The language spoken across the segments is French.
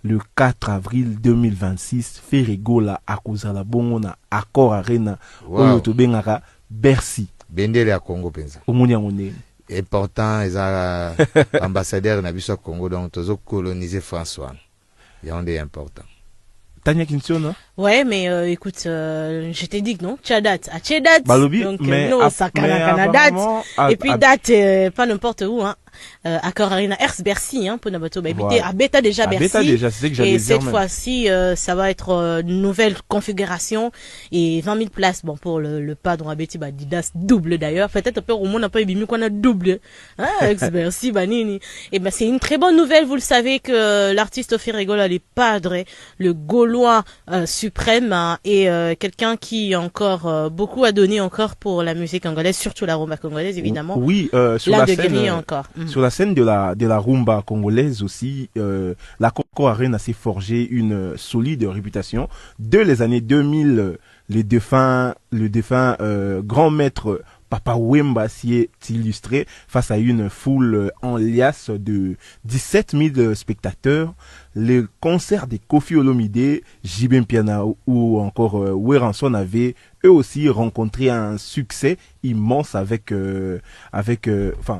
le 4 avril 2026 Ferregola akozala bongo na Accor Arena oyo tobengaka Bercy bendele ya Congo penza omoni yango nini important eza ambassadeur na biso Congo donc tozo coloniser François yande important Tania Kinsiona. Ouais, mais écoute, je t'ai dit que non, tu as date. Ah, tu as date. Balobi, donc, mais non, ça date. Et puis, date, pas n'importe où, hein. Accor Arena, Ers Bercy, hein, pour Nabato. Bah, Voilà. à Beta déjà Bercy. Beta déjà, c'est que et dire cette même. fois-ci, ça va être une nouvelle configuration et 20 000 places. Bon, pour le pas dont Abeti, bah, Didas double d'ailleurs. Peut-être un peu au monde, un peu ébimu qu'on a double. Hein, Ers Bercy, Banini. Et ben, c'est une très bonne nouvelle. Vous le savez que l'artiste Ferregola, les padres, le Gaulois, suprême, hein, et quelqu'un qui encore beaucoup a donné encore pour la musique congolaise, surtout la rumba congolaise évidemment. Oui, sur la scène encore. Sur la scène de la rumba congolaise aussi, la Accor Arena s'est forgé une solide réputation. Dès les années 2000, le défunt grand maître Papa Wemba s'y est illustré face à une foule en liasse de 17 000 spectateurs. Les concerts des Koffi Olomide, Jibin Piana ou encore Weranson avaient eux aussi rencontré un succès immense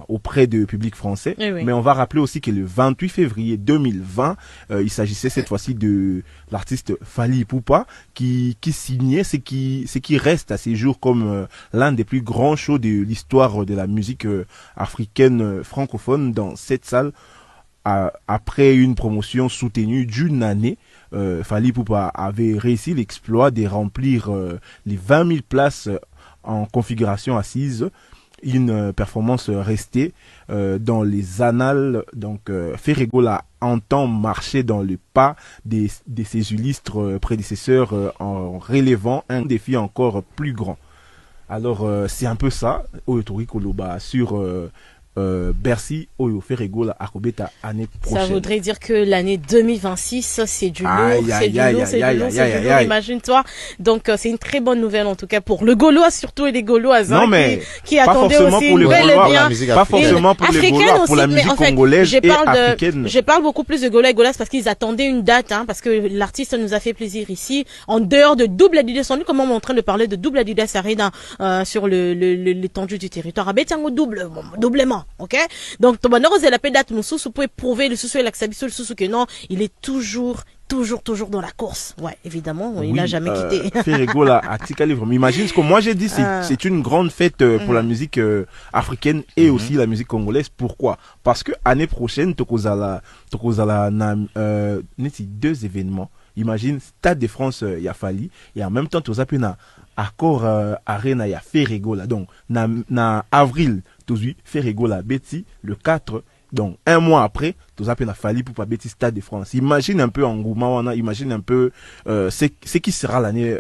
auprès du public français. Oui. Mais on va rappeler aussi que le 28 février 2020, il s'agissait cette fois-ci de l'artiste Fally Ipupa qui signait ce qui reste à ces jours comme l'un des plus grands shows de l'histoire de la musique africaine francophone dans cette salle. Après une promotion soutenue d'une année, Fally Ipupa avait réussi l'exploit de remplir les 20 000 places en configuration assise. Une performance restée dans les annales. Donc Ferregola entend marcher dans le pas de ses illustres prédécesseurs en relevant un défi encore plus grand. Alors c'est un peu ça, Oyotori Koloba sur Bercy, Oyo Ferregola Akobeta année prochaine. Ça voudrait dire que l'année 2026, c'est du lourd, c'est du lourd, imagine-toi. Donc, c'est une très bonne nouvelle, en tout cas, pour le Gaulois, surtout, et les Gauloises, non, mais qui attendaient aussi une belle et bien. Pas forcément pour les Gaulois, pour la musique congolaise et africaine. Je parle beaucoup plus de Gaulois et Gauloises parce qu'ils attendaient une date, hein, parce que l'artiste nous a fait plaisir ici, en dehors de double Adidas. On est comme on est en train de parler de double Adidas Arena, sur l'étendue du territoire. Abetiango doublement. Ok, donc Tobano la pédate nous sous pouvez prouver le sous et l'axabiso le sous que non, il est toujours dans la course. Ouais, évidemment, il n'a jamais quitté. Ferregola a tika livre. Mais imagine ce que moi j'ai dit, c'est une grande fête pour la musique africaine et aussi la musique congolaise. Pourquoi? Parce que année prochaine, tokozala neti deux événements. Imagine Stade de France il y a Fally et en même temps tu as na Accor Arena il y a Ferregola. Donc na avril tu Ferregola Betty le 4. Donc un mois après tu as na Fally pour pas Betty Stade de France. Imagine un peu engouement, imagine un peu ce qui sera l'année